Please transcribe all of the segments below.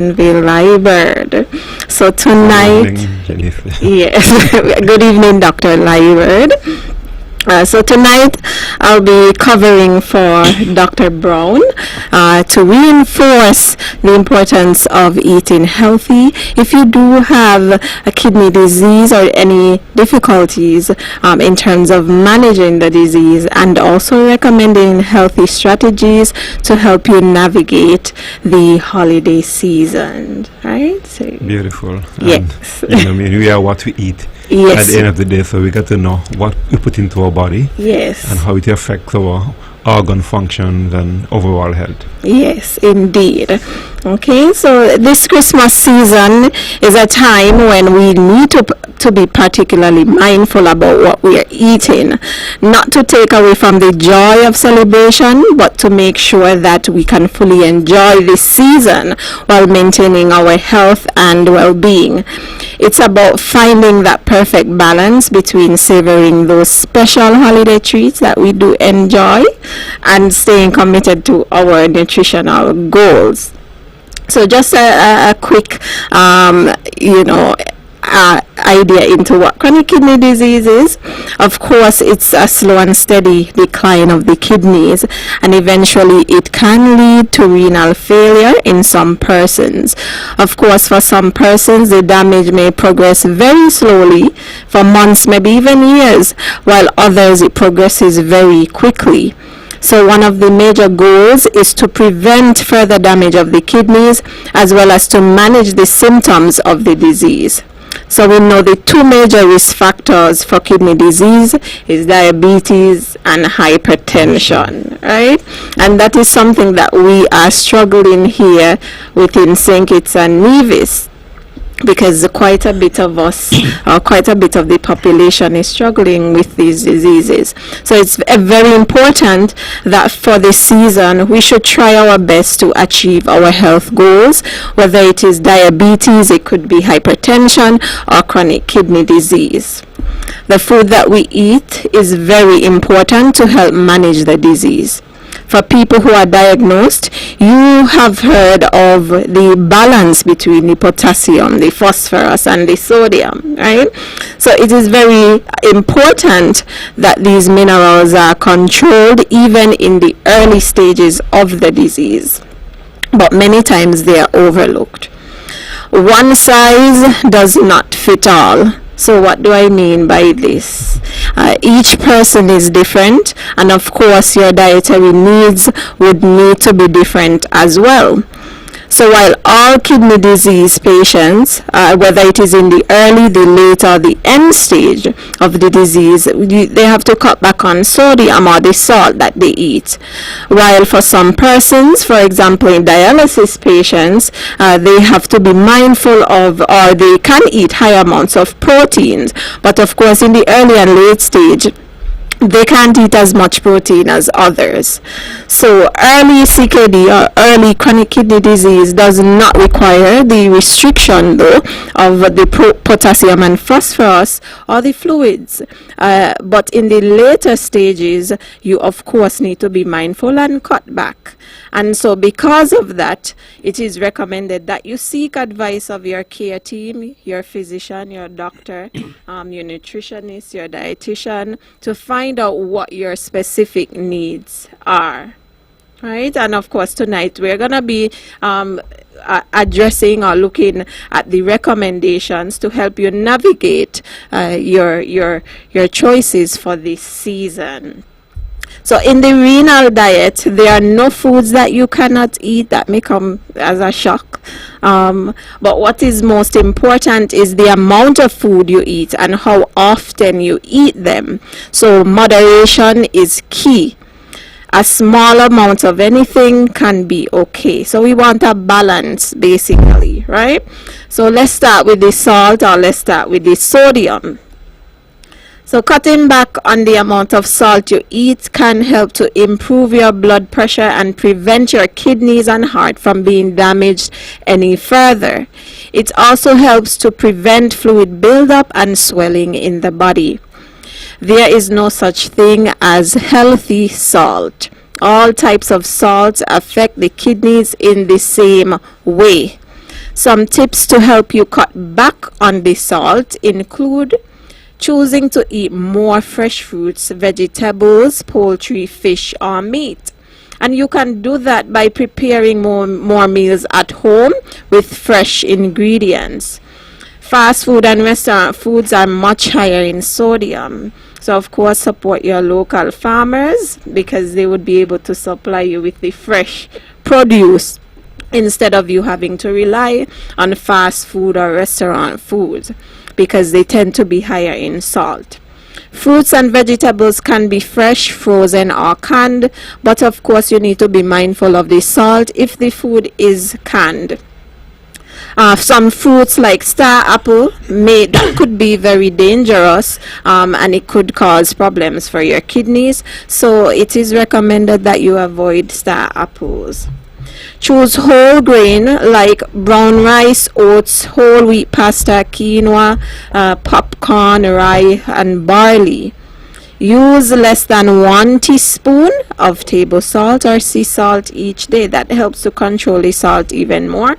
the LIBURD. So tonight, yes, good evening, Dr. LIBURD. So tonight I'll be covering for Dr. Brown to reinforce the importance of eating healthy. If you do have a kidney disease or any difficulties in terms of managing the disease, and also recommending healthy strategies to help you navigate the holiday season, right? So, beautiful. yes. We are what we eat. Yes. At the end of the day, so we got to know what we put into our body. Yes. And how it affects our organ functions and overall health. Yes, indeed. Okay, so this Christmas season is a time when we need to be particularly mindful about what we are eating, not to take away from the joy of celebration, but to make sure that we can fully enjoy this season while maintaining our health and well-being. It's about finding that perfect balance between savoring those special holiday treats that we do enjoy and staying committed to our nutritional goals. So just a quick, idea into what chronic kidney disease is. Of course, it's a slow and steady decline of the kidneys, and eventually it can lead to renal failure in some persons. Of course, for some persons, the damage may progress very slowly for months, maybe even years, while others it progresses very quickly. So one of the major goals is to prevent further damage of the kidneys, as well as to manage the symptoms of the disease. So we know the two major risk factors for kidney disease is diabetes and hypertension, right? And that is something that we are struggling here within St. Kitts and Nevis, because quite a bit of us, or quite a bit of the population is struggling with these diseases. So it's very important that for this season, we should try our best to achieve our health goals, whether it is diabetes, it could be hypertension, or chronic kidney disease. The food that we eat is very important to help manage the disease. For people who are diagnosed, you have heard of the balance between the potassium, the phosphorus, and the sodium, right? So it is very important that these minerals are controlled even in the early stages of the disease. But many times they are overlooked. One size does not fit all. So what do I mean by this? Each person is different, and of course your dietary needs would need to be different as well. So while all kidney disease patients, whether it is in the early, the late, or the end stage of the disease, they have to cut back on sodium or the salt that they eat. While for some persons, for example in dialysis patients, they have to be mindful of, or they can eat high amounts of proteins. But of course in the early and late stage, they can't eat as much protein as others. So early CKD or early chronic kidney disease does not require the restriction though of the potassium and phosphorus or the fluids. But in the later stages, you of course need to be mindful and cut back. And so because of that, it is recommended that you seek advice of your care team, your physician, your doctor, your nutritionist, your dietitian, to find out what your specific needs are. Right? And of course tonight we're going to be addressing or looking at the recommendations to help you navigate your choices for this season. So in the renal diet, there are no foods that you cannot eat that may come as a shock. But what is most important is the amount of food you eat and how often you eat them. So moderation is key. A small amount of anything can be okay. So we want a balance basically, right? So let's start with the salt, or let's start with the sodium. So cutting back on the amount of salt you eat can help to improve your blood pressure and prevent your kidneys and heart from being damaged any further. It also helps to prevent fluid buildup and swelling in the body. There is no such thing as healthy salt. All types of salts affect the kidneys in the same way. Some tips to help you cut back on the salt include choosing to eat more fresh fruits, vegetables, poultry, fish, or meat. And you can do that by preparing more meals at home with fresh ingredients. Fast food and restaurant foods are much higher in sodium. So of course support your local farmers because they would be able to supply you with the fresh produce instead of you having to rely on fast food or restaurant foods because they tend to be higher in salt. Fruits and vegetables can be fresh, frozen, or canned, but of course you need to be mindful of the salt if the food is canned. Some fruits like star apple that could be very dangerous and it could cause problems for your kidneys, so it is recommended that you avoid star apples. Choose whole grain like brown rice, oats, whole wheat pasta, quinoa, popcorn, rye, and barley. Use less than 1 teaspoon of table salt or sea salt each day. That helps to control the salt even more.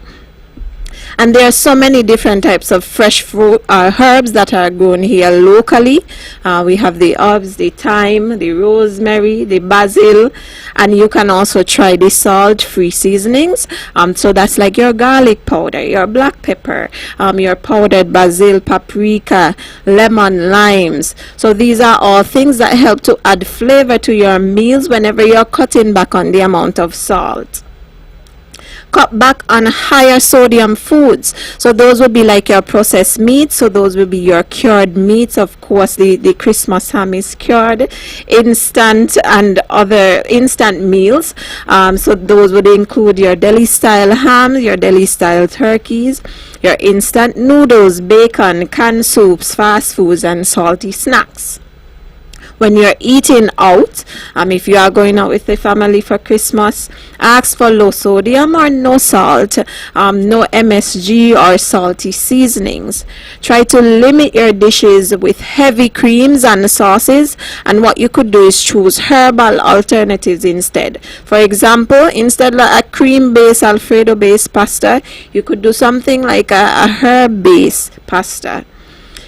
And there are so many different types of fresh fruit herbs that are grown here locally. We have the herbs, the thyme, the rosemary, the basil, and you can also try the salt-free seasonings. So that's like your garlic powder, your black pepper, your powdered basil, paprika, lemon, limes. So these are all things that help to add flavor to your meals whenever you're cutting back on the amount of salt. Cut back on higher sodium foods. So those would be like your processed meats. So those will be your cured meats. Of course, the Christmas ham is cured. Instant and other instant meals. So those would include your deli-style ham, your deli-style turkeys, your instant noodles, bacon, canned soups, fast foods, and salty snacks. When you're eating out, if you are going out with the family for Christmas, ask for low sodium or no salt, no MSG or salty seasonings. Try to limit your dishes with heavy creams and sauces, and what you could do is choose herbal alternatives instead. For example, instead of a cream-based, Alfredo-based pasta, you could do something like a herb-based pasta.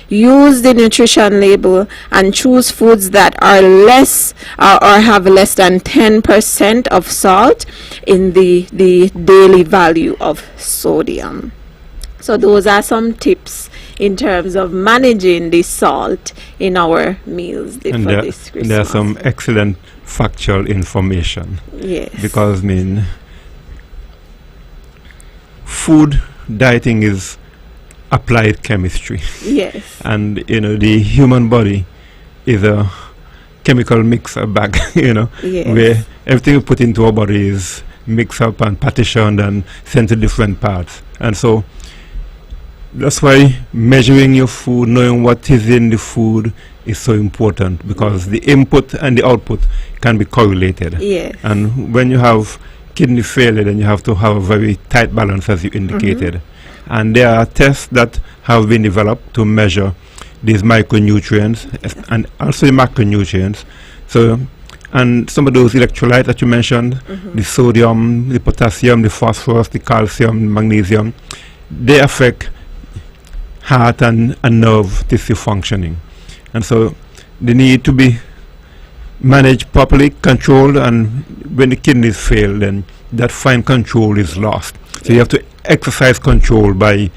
Use the nutrition label and choose foods that are less or have less than 10% of salt in the daily value of sodium. So those are some tips in terms of managing the salt in our meals for this Christmas. There are some excellent factual information. Yes. Because food dieting is applied chemistry. Yes. And the human body is a chemical mixer bag, Yes. where everything we put into our body is mixed up and partitioned and sent to different parts. And so that's why measuring your food, knowing what is in the food is so important, because the input and the output can be correlated. Yes. And when you have kidney failure, then you have to have a very tight balance, as you indicated. And there are tests that have been developed to measure these micronutrients and also the macronutrients. So, and some of those electrolytes that you mentioned, the sodium, the potassium, the phosphorus, the calcium, magnesium, they affect heart and nerve tissue functioning. And so they need to be managed properly, controlled, and when the kidneys fail, then that fine control is lost. So you have to exercise control by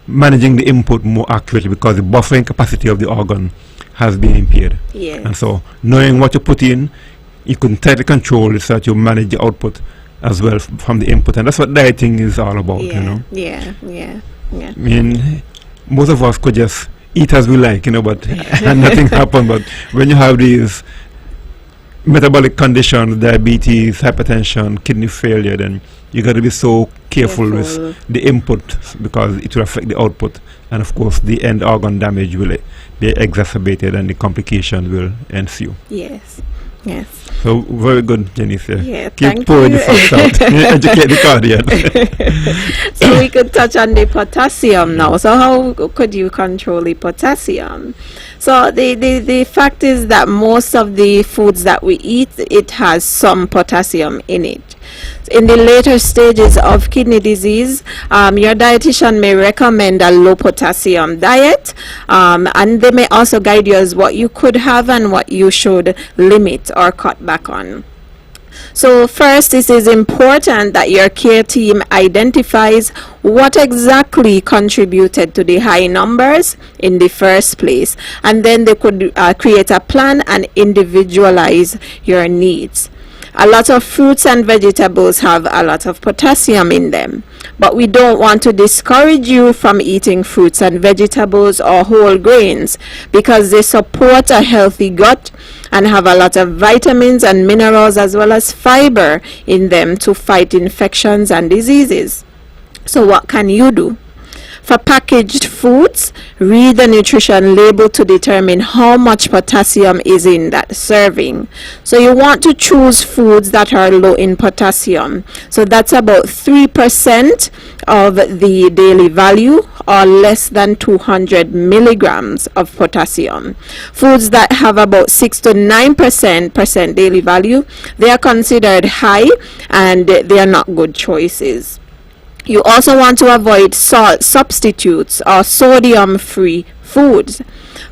managing the input more accurately, because the buffering capacity of the organ has been impaired. Yes. And so knowing what you put in, you can tightly control it so that you manage the output as well from the input. And that's what dieting is all about, Yeah. I mean, most of us could just eat as we like, but and nothing happen. But when you have these metabolic conditions, diabetes, hypertension, kidney failure, then you got to be so careful with the input, because it will affect the output, and of course the end organ damage will be exacerbated and the complications will ensue. Yes. So very good, Jennifer. Yeah, Keep pouring the facts out. Educate the audience. So we could touch on the potassium now. So how could you control the potassium? So the fact is that most of the foods that we eat, it has some potassium in it. In the later stages of kidney disease, your dietitian may recommend a low potassium diet, and they may also guide you as what you could have and what you should limit or cut back on. So first, it is important that your care team identifies what exactly contributed to the high numbers in the first place, and then they could create a plan and individualize your needs. A lot of fruits and vegetables have a lot of potassium in them, but we don't want to discourage you from eating fruits and vegetables or whole grains because they support a healthy gut and have a lot of vitamins and minerals as well as fiber in them to fight infections and diseases. So what can you do? For packaged foods, read the nutrition label to determine how much potassium is in that serving. So you want to choose foods that are low in potassium. So that's about 3% of the daily value or less than 200 milligrams of potassium. Foods that have about 6 to 9% daily value, they are considered high and they are not good choices. You also want to avoid salt substitutes or sodium-free foods.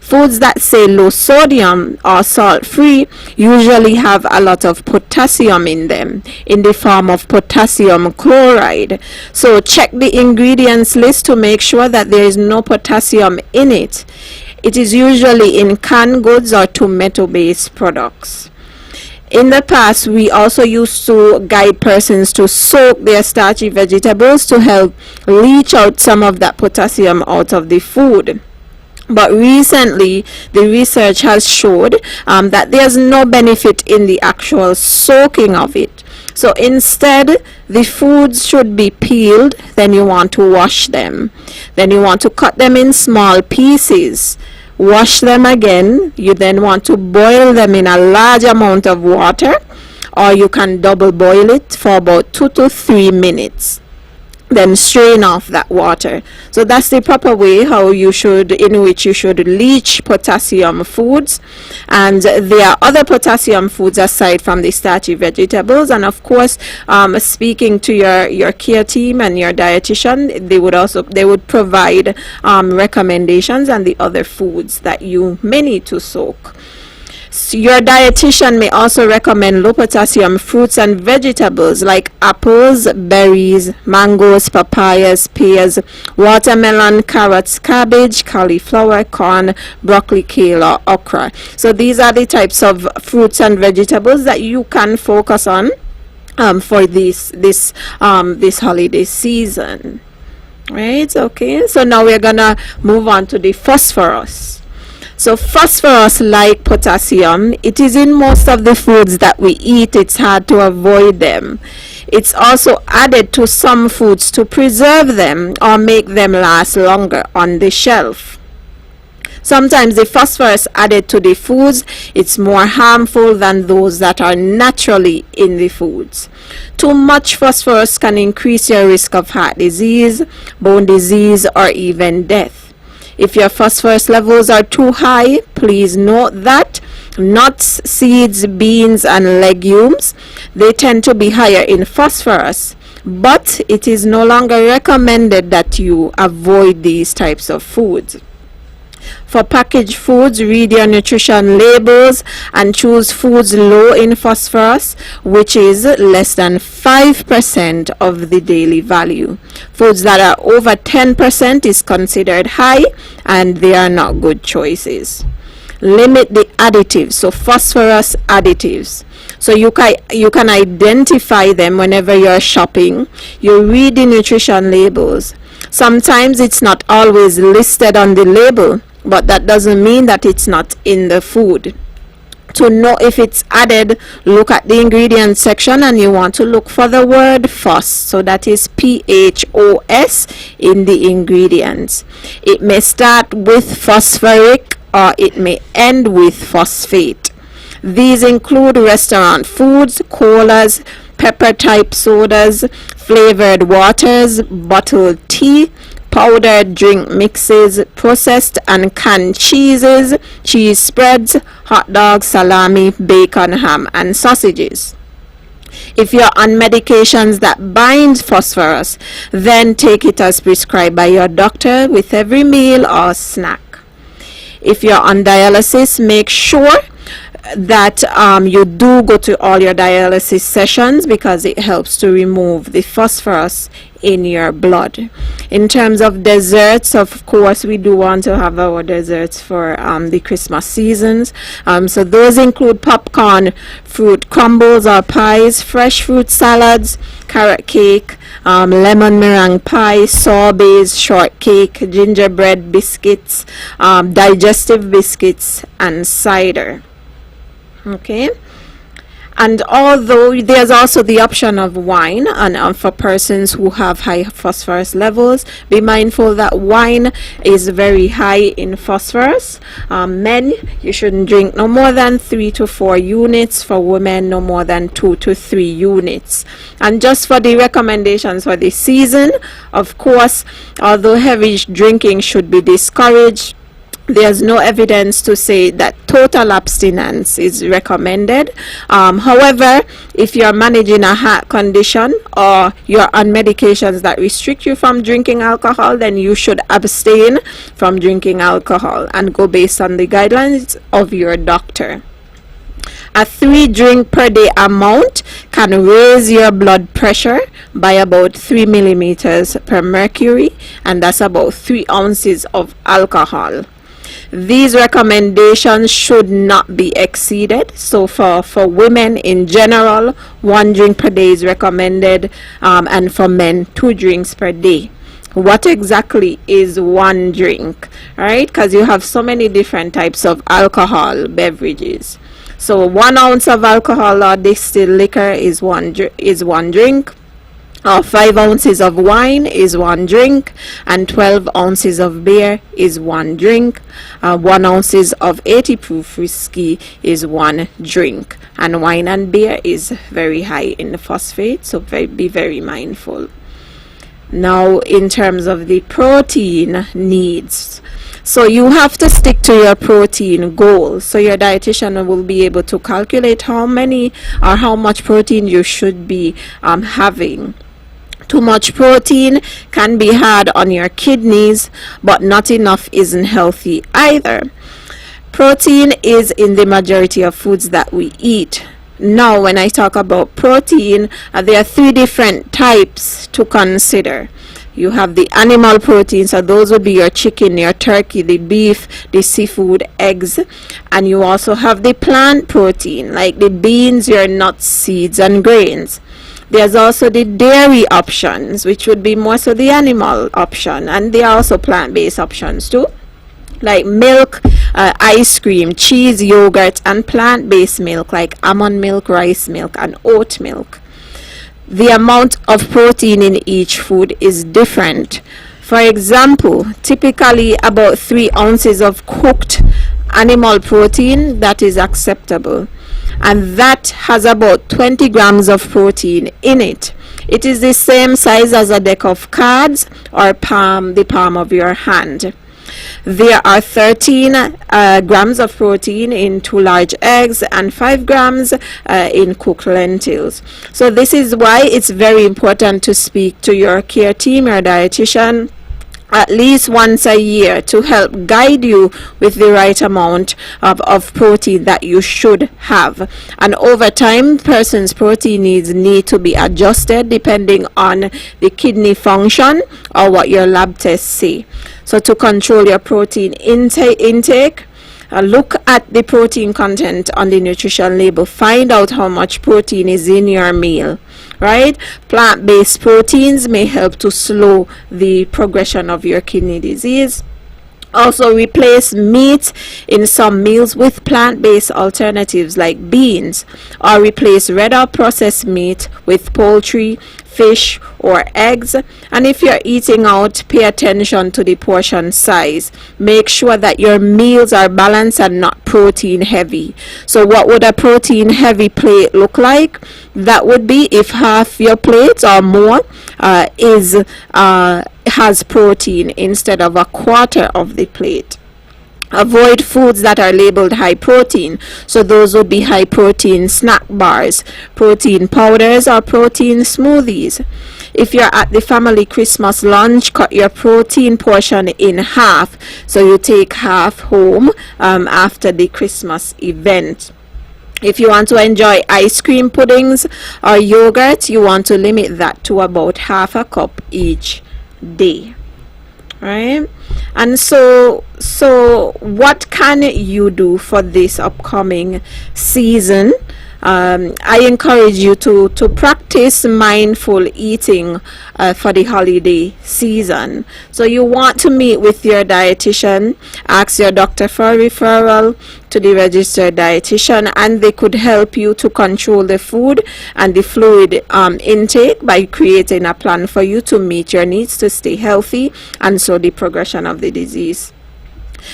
Foods that say low sodium or salt-free usually have a lot of potassium in them in the form of potassium chloride. So check the ingredients list to make sure that there is no potassium in it. It is usually in canned goods or tomato-based products. In the past, we also used to guide persons to soak their starchy vegetables to help leach out some of that potassium out of the food. But recently, the research has showed that there's no benefit in the actual soaking of it. So instead, the foods should be peeled, then you want to wash them. Then you want to cut them in small pieces. Wash them again. You then want to boil them in a large amount of water, or you can double boil it for about 2 to 3 minutes. Then strain off that water. So that's the proper way in which you should leach potassium foods. And there are other potassium foods aside from the starchy vegetables. And of course, speaking to your care team and your dietitian, they would provide recommendations and the other foods that you may need to soak. Your dietitian may also recommend low potassium fruits and vegetables like apples, berries, mangoes, papayas, pears, watermelon, carrots, cabbage, cauliflower, corn, broccoli, kale, or okra. So these are the types of fruits and vegetables that you can focus on for this holiday season. Right? Okay. So now we're gonna move on to the phosphorus. So phosphorus, like potassium, it is in most of the foods that we eat. It's hard to avoid them. It's also added to some foods to preserve them or make them last longer on the shelf. Sometimes the phosphorus added to the foods, it's more harmful than those that are naturally in the foods. Too much phosphorus can increase your risk of heart disease, bone disease, or even death. If your phosphorus levels are too high, please note that nuts, seeds, beans, and legumes, they tend to be higher in phosphorus, but it is no longer recommended that you avoid these types of foods. For packaged foods, read your nutrition labels and choose foods low in phosphorus, which is less than 5% of the daily value. Foods that are over 10% is considered high, and they are not good choices. Limit the additives, so phosphorus additives. So you can identify them whenever you're shopping. You read the nutrition labels. Sometimes it's not always listed on the label, but that doesn't mean that it's not in the food. To know if it's added, look at the ingredients section and you want to look for the word phos. So that is PHOS in the ingredients. It may start with phosphoric or it may end with phosphate. These include restaurant foods, colas, pepper type sodas, flavored waters, bottled tea, powdered drink mixes, processed and canned cheeses, cheese spreads, hot dogs, salami, bacon, ham, and sausages. If you're on medications that bind phosphorus, then take it as prescribed by your doctor with every meal or snack. If you're on dialysis, make sure that you do go to all your dialysis sessions, because it helps to remove the phosphorus in your blood. In terms of desserts, of course, we do want to have our desserts for the Christmas seasons. So those include popcorn, fruit crumbles or pies, fresh fruit salads, carrot cake, lemon meringue pie, sorbets, shortcake, gingerbread biscuits, digestive biscuits, and cider. Okay, and although there's also the option of wine, and for persons who have high phosphorus levels, be mindful that wine is very high in phosphorus. Men, you shouldn't drink no more than 3 to 4 units. For women, no more than 2 to 3 units. And just for the recommendations for the season, of course, although heavy drinking should be discouraged, there's no evidence to say that total abstinence is recommended. However, if you're managing a heart condition or you're on medications that restrict you from drinking alcohol, then you should abstain from drinking alcohol and go based on the guidelines of your doctor. A 3 drink per day amount can raise your blood pressure by about 3 millimeters per mercury, and that's about 3 ounces of alcohol. These recommendations should not be exceeded. So for women in general, 1 drink per day is recommended, and for men, 2 drinks per day. What exactly is 1 drink, right? Because you have so many different types of alcohol beverages. So 1 ounce of alcohol or distilled liquor is one drink. 5 ounces of wine is 1 drink, and 12 ounces of beer is 1 drink. 1 ounces of 80 proof whiskey is 1 drink, and wine and beer is very high in the phosphate, so be very mindful. Now, in terms of the protein needs, so you have to stick to your protein goal. So your dietitian will be able to calculate how many or how much protein you should be having. Too much protein can be hard on your kidneys, but not enough isn't healthy either. Protein is in the majority of foods that we eat. Now, when I talk about protein, there are 3 different types to consider. You have the animal protein, so those would be your chicken, your turkey, the beef, the seafood, eggs. And you also have the plant protein, like the beans, your nuts, seeds, and grains. There's also the dairy options, which would be more so the animal option, and there are also plant-based options too, like milk, ice cream, cheese, yogurt, and plant-based milk like almond milk, rice milk, and oat milk. The amount of protein in each food is different. For example, typically about 3 ounces of cooked animal protein, that is acceptable, and that has about 20 grams of protein in it. It is the same size as a deck of cards or the palm of your hand. There are 13 grams of protein in 2 large eggs and 5 grams in cooked lentils. So this is why it's very important to speak to your care team, your dietitian, at least once a year to help guide you with the right amount of protein that you should have. And over time, person's protein needs need to be adjusted depending on the kidney function or what your lab tests say. So to control your protein intake, look at the protein content on the nutrition label. Find out how much protein is in your meal, right? Plant-based proteins may help to slow the progression of your kidney disease. Also, replace meat in some meals with plant-based alternatives like beans, or replace red or processed meat with poultry, fish, or eggs. And if you're eating out, pay attention to the portion size. Make sure that your meals are balanced and not protein heavy. So what would a protein heavy plate look like? That would be if half your plate or more has protein instead of a quarter of the plate. Avoid foods that are labeled high protein. So those would be high protein snack bars, protein powders, or protein smoothies. If you're at the family Christmas lunch, cut your protein portion in half. So you take half home after the Christmas event. If you want to enjoy ice cream puddings or yogurt, you want to limit that to about half a cup each day. Right? And so what can you do for this upcoming season? I encourage you to practice mindful eating for the holiday season. So you want to meet with your dietitian, ask your doctor for a referral to the registered dietitian, and they could help you to control the food and the fluid intake by creating a plan for you to meet your needs to stay healthy and so the progression of the disease.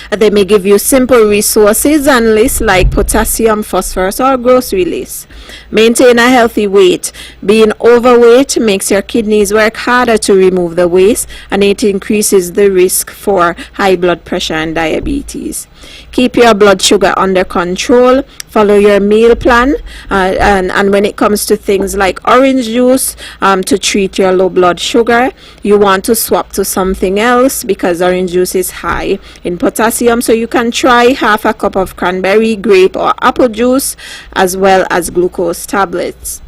They may give you simple resources and lists like potassium, phosphorus, or grocery lists. Maintain a healthy weight. Being overweight makes your kidneys work harder to remove the waste, and it increases the risk for high blood pressure and diabetes. Keep your blood sugar under control. Follow your meal plan, and when it comes to things like orange juice to treat your low blood sugar, you want to swap to something else because orange juice is high in potassium. So you can try half a cup of cranberry, grape, or apple juice, as well as glucose tablets.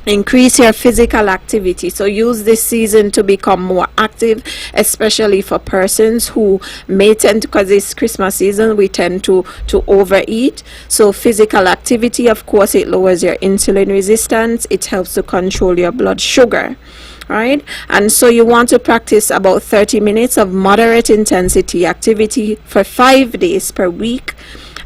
Increase your physical activity. So use this season to become more active, especially for persons who may tend to, because it's Christmas season, we tend to overeat. So physical activity, of course, it lowers your insulin resistance. It helps to control your blood sugar. Right? And so you want to practice about 30 minutes of moderate intensity activity for 5 days per week.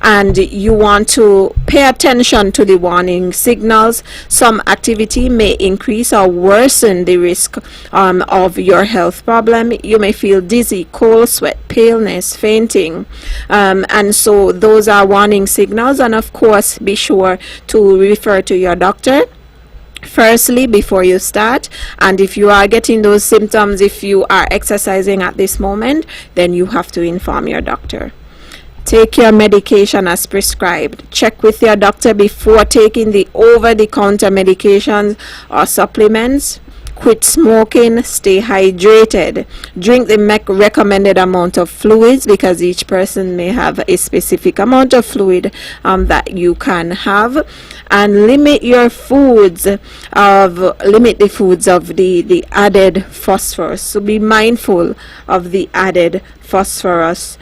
And you want to pay attention to the warning signals. Some activity may increase or worsen the risk of your health problem. You may feel dizzy, cold sweat, paleness, fainting. And so those are warning signals. And of course, be sure to refer to your doctor firstly before you start. And if you are getting those symptoms, if you are exercising at this moment, then you have to inform your doctor. Take your medication as prescribed. Check with your doctor before taking the over-the-counter medications or supplements. Quit smoking. Stay hydrated. Drink the recommended amount of fluids, because each person may have a specific amount of fluid that you can have. And limit your foods limit the foods of the added phosphorus. So be mindful of the added phosphorus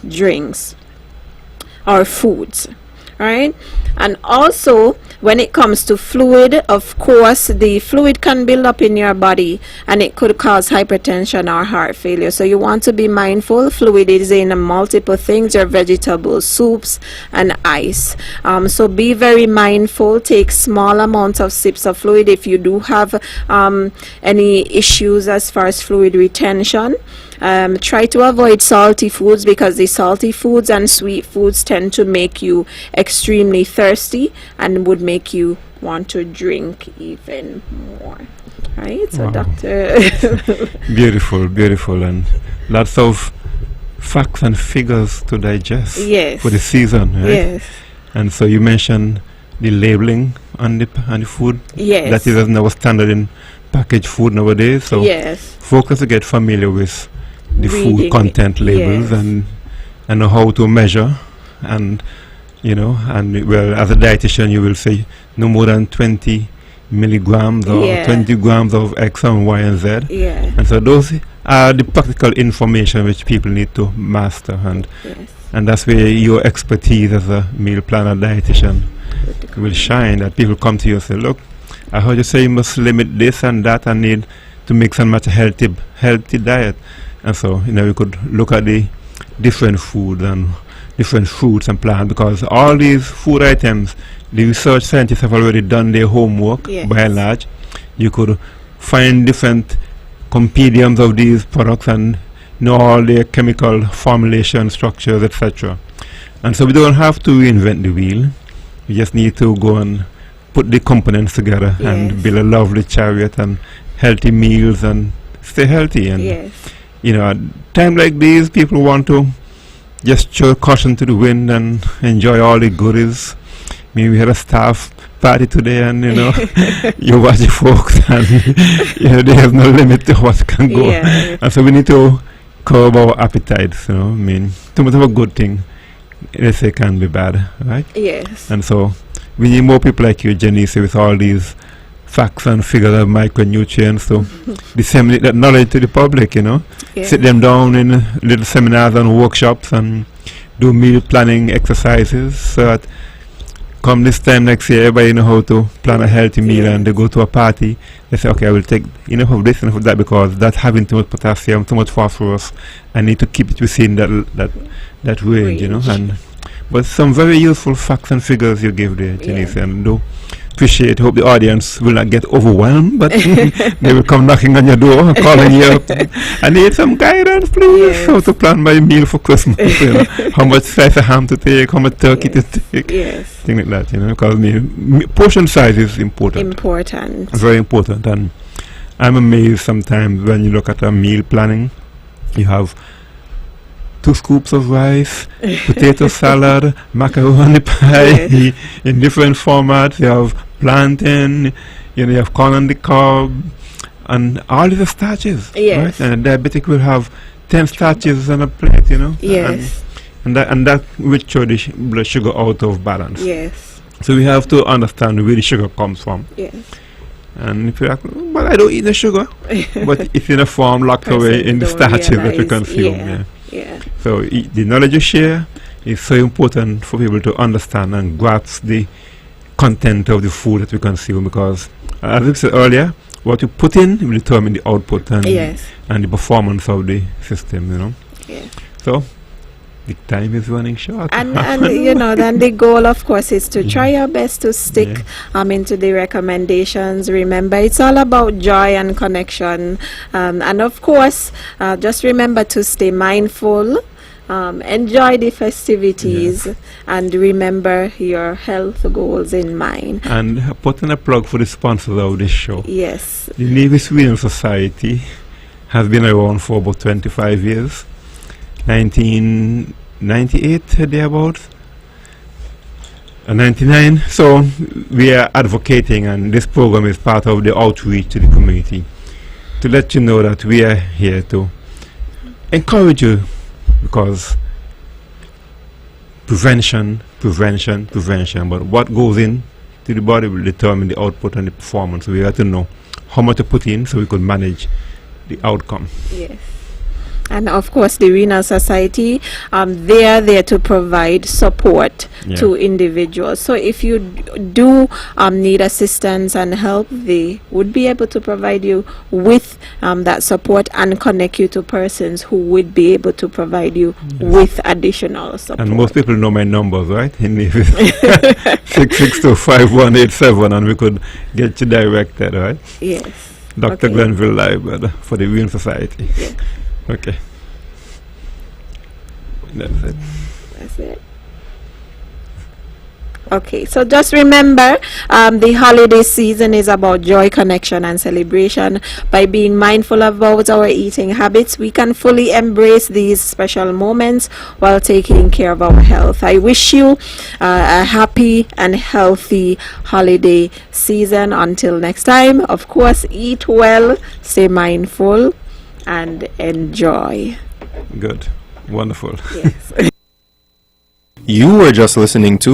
drinks or foods. Right? And also, when it comes to fluid, of course, the fluid can build up in your body and it could cause hypertension or heart failure. So you want to be mindful. Fluid is in multiple things, your vegetables, soups, and ice. So be very mindful. Take small amounts of sips of fluid if you do have any issues as far as fluid retention. Try to avoid salty foods, because the salty foods and sweet foods tend to make you extremely thirsty and would make you want to drink even more. Right? So, wow. Doctor. Beautiful, and lots of facts and figures to digest. Yes. For the season, right? Yes. And so you mentioned the labeling on the food. Yes. That is now standard in packaged food nowadays. So yes. Focus to get familiar with the Reading food content labels, yes. and know how to measure, and well, as a dietitian you will say no more than 20 milligrams or 20 grams of X and Y and Z. Yeah. And so those are the practical information which people need to master, and that's where your expertise as a meal planner dietitian will shine. That people come to you and say, look, I heard you say you must limit this and that and need to mix and match a healthy diet. And so, we could look at the different food and different fruits and plants, because all these food items, the research scientists have already done their homework by and large. You could find different compendiums of these products and know all their chemical formulation structures, etc. And so we don't have to reinvent the wheel. We just need to go and put the components together and build a lovely chariot and healthy meals and stay healthy. And at time like these, people want to just throw caution to the wind and enjoy all the goodies. I mean, we had a staff party today, and you watch the folks, and there's no limit to what can go. Yeah. And so we need to curb our appetites. I mean, too much of a good thing, they say, can be bad, right? Yes. And so we need more people like you, Janice, with all these facts and figures of micronutrients to disseminate that knowledge to the public. Yeah. Sit them down in little seminars and workshops and do meal planning exercises, so that come this time next year, everybody know how to plan a healthy meal, and they go to a party, they say, okay, I will take enough of this, enough of that, because that's having too much potassium, too much phosphorus. I need to keep it within that range, But some very useful facts and figures you give there, Janice, and do appreciate. Hope the audience will not get overwhelmed, but they will come knocking on your door, calling you up. I need some guidance, please. How to plan my meal for Christmas? How much slice of ham to take? How much turkey to take? Things like that. Because portion size is important. Very important. And I'm amazed sometimes when you look at a meal planning. You have 2 scoops of rice, potato salad, macaroni pie in different formats. You have plantain, you have corn on the cob, and all these starches. Right? And a diabetic will have 10 starches on a plate, Yes. And that will throw the blood sugar out of balance. Yes. So we have to understand where the sugar comes from. Yes. And if you're like, but I don't eat the sugar, but it's in a form locked away in the starches that we consume. So the knowledge you share is so important for people to understand and grasp the content of the food that we consume, because as I said earlier, what you put in will determine the output and the performance of the system, So the time is running short. And then the goal, of course, is to try our best to stick into the recommendations. Remember, it's all about joy and connection. And of course, just remember to stay mindful, enjoy the festivities, and remember your health goals in mind. And put in a plug for the sponsors of this show. Yes. The Nevis Renal Society has been around for about 25 years. 1998 thereabouts, 99. So we are advocating, and this program is part of the outreach to the community to let you know that we are here to encourage you, because prevention. But what goes in to the body will determine the output and the performance. So we have to know how much to put in so we could manage the outcome. Yes. And of course, the Renal Society, they are there to provide support to individuals. So if you do need assistance and help, they would be able to provide you with that support and connect you to persons who would be able to provide you with additional support. And most people know my numbers, right? In 6625187, and we could get you directed, right? Yes. Dr. Glenville LIBURD for the Renal Society. Yes. Okay. That's it. Okay, so just remember, the holiday season is about joy, connection, and celebration. By being mindful about our eating habits, we can fully embrace these special moments while taking care of our health. I wish you a happy and healthy holiday season. Until next time, of course, eat well, stay mindful, and enjoy. Good. Wonderful. Yes. You were just listening to